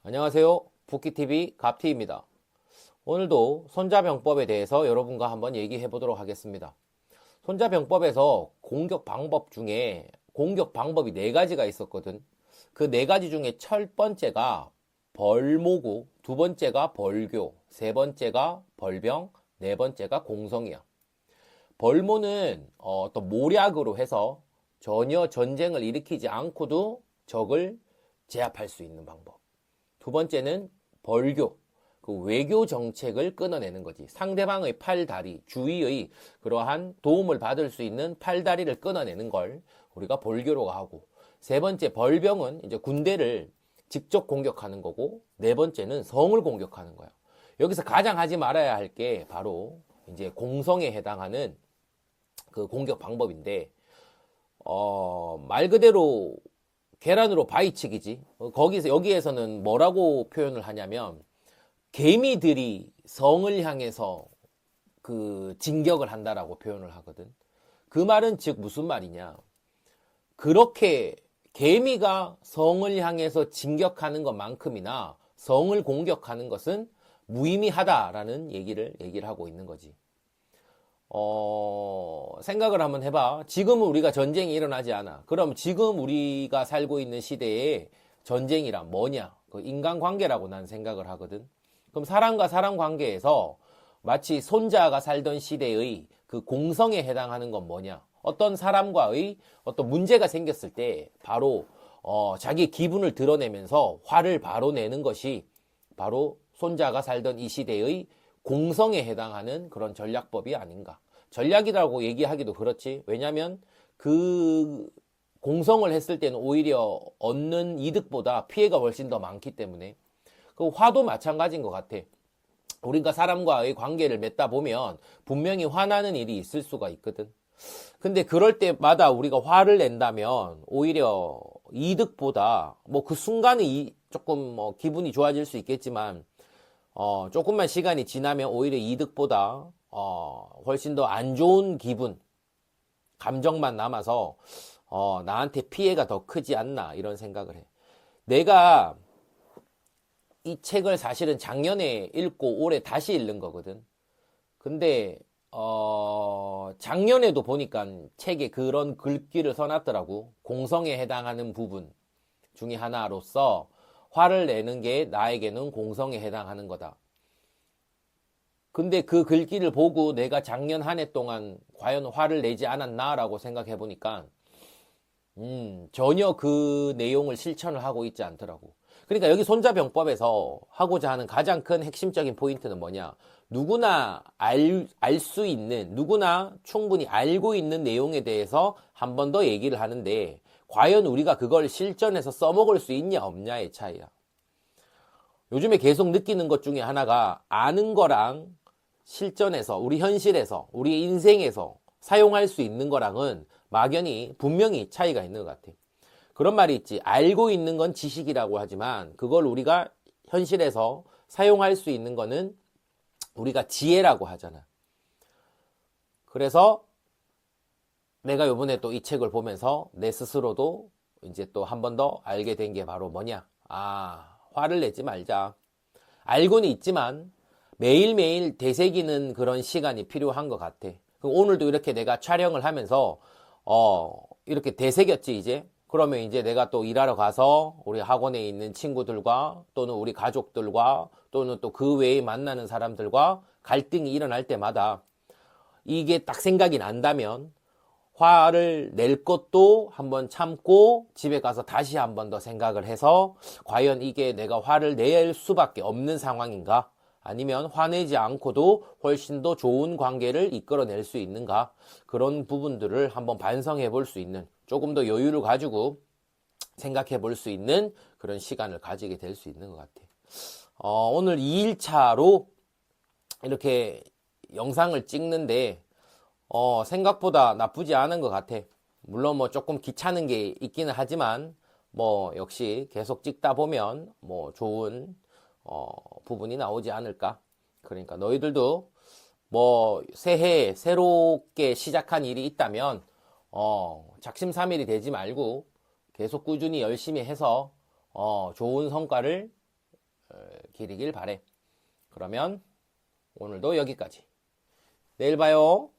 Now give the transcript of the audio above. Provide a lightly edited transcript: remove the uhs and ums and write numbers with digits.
안녕하세요. 붓기TV 갑티입니다. 오늘도 손자병법에 대해서 여러분과 한번 얘기해 보도록 하겠습니다. 손자병법에서 공격 방법 중에 공격 방법이 4가지가 있었거든. 그 4가지 중에 첫 번째가 벌모고, 두 번째가 벌교, 세 번째가 벌병, 네 번째가 공성이야. 벌모는 어떤 모략으로 해서 전혀 전쟁을 일으키지 않고도 적을 제압할 수 있는 방법. 두 번째는 벌교, 그 외교 정책을 끊어내는 거지. 상대방의 팔다리, 주위의 그러한 도움을 받을 수 있는 팔다리를 끊어내는 걸 우리가 벌교로 하고, 세 번째 벌병은 이제 군대를 직접 공격하는 거고, 네 번째는 성을 공격하는 거야. 여기서 가장 하지 말아야 할 게 바로 이제 공성에 해당하는 그 공격 방법인데, 말 그대로 계란으로 바위치기지. 여기에서는 뭐라고 표현을 하냐면, 개미들이 성을 향해서 그 진격을 한다라고 표현을 하거든. 그 말은 즉 무슨 말이냐. 그렇게 개미가 성을 향해서 진격하는 것만큼이나 성을 공격하는 것은 무의미하다라는 얘기를 하고 있는 거지. 생각을 한번 해봐. 지금은 우리가 전쟁이 일어나지 않아. 그럼 지금 우리가 살고 있는 시대에 전쟁이란 뭐냐? 그 인간관계라고 난 생각을 하거든. 그럼 사람과 사람 관계에서 마치 손자가 살던 시대의 그 공성에 해당하는 건 뭐냐? 어떤 사람과의 어떤 문제가 생겼을 때 바로 자기 기분을 드러내면서 화를 바로 내는 것이 바로 손자가 살던 이 시대의 공성에 해당하는 그런 전략법이 아닌가. 전략이라고 얘기하기도 그렇지. 왜냐하면 그 공성을 했을 때는 오히려 얻는 이득보다 피해가 훨씬 더 많기 때문에. 그 화도 마찬가지인 것 같아. 우리가 사람과의 관계를 맺다 보면 분명히 화나는 일이 있을 수가 있거든. 근데 그럴 때마다 우리가 화를 낸다면 오히려 이득보다 뭐 그 순간에 조금 뭐 기분이 좋아질 수 있겠지만 조금만 시간이 지나면 오히려 이득보다 훨씬 더 안 좋은 기분, 감정만 남아서 나한테 피해가 더 크지 않나 이런 생각을 해. 내가 이 책을 사실은 작년에 읽고 올해 다시 읽는 거거든. 근데 작년에도 보니까 책에 그런 글귀를 써놨더라고. 공성에 해당하는 부분 중에 하나로서 화를 내는 게 나에게는 공성에 해당하는 거다. 근데 그 글귀를 보고 내가 작년 한 해 동안 과연 화를 내지 않았나라고 생각해 보니까 전혀 그 내용을 실천을 하고 있지 않더라고. 그러니까 여기 손자병법에서 하고자 하는 가장 큰 핵심적인 포인트는 뭐냐? 누구나 알 수 있는, 누구나 충분히 알고 있는 내용에 대해서 한 번 더 얘기를 하는데 과연 우리가 그걸 실전에서 써먹을 수 있냐 없냐의 차이야. 요즘에 계속 느끼는 것 중에 하나가 아는 거랑 실전에서, 우리 현실에서, 우리 인생에서 사용할 수 있는 거랑은 막연히 분명히 차이가 있는 것 같아. 그런 말이 있지. 알고 있는 건 지식이라고 하지만 그걸 우리가 현실에서 사용할 수 있는 거는 우리가 지혜라고 하잖아. 그래서 내가 요번에 또 이 책을 보면서 내 스스로도 이제 또 한 번 더 알게 된 게 바로 뭐냐. 화를 내지 말자. 알고는 있지만 매일매일 되새기는 그런 시간이 필요한 것 같아. 오늘도 이렇게 내가 촬영을 하면서 이렇게 되새겼지 이제. 그러면 이제 내가 또 일하러 가서 우리 학원에 있는 친구들과 또는 우리 가족들과 또는 또 그 외에 만나는 사람들과 갈등이 일어날 때마다 이게 딱 생각이 난다면 화를 낼 것도 한번 참고 집에 가서 다시 한번 더 생각을 해서 과연 이게 내가 화를 낼 수밖에 없는 상황인가? 아니면 화내지 않고도 훨씬 더 좋은 관계를 이끌어낼 수 있는가? 그런 부분들을 한번 반성해 볼 수 있는, 조금 더 여유를 가지고 생각해 볼 수 있는 그런 시간을 가지게 될 수 있는 것 같아. 오늘 2일차로 이렇게 영상을 찍는데 생각보다 나쁘지 않은 것 같아. 물론 뭐 조금 귀찮은 게 있기는 하지만 뭐 역시 계속 찍다 보면 뭐 좋은 부분이 나오지 않을까. 그러니까 너희들도 뭐 새해 새롭게 시작한 일이 있다면 작심삼일이 되지 말고 계속 꾸준히 열심히 해서 좋은 성과를 기리길 바래. 그러면 오늘도 여기까지. 내일 봐요.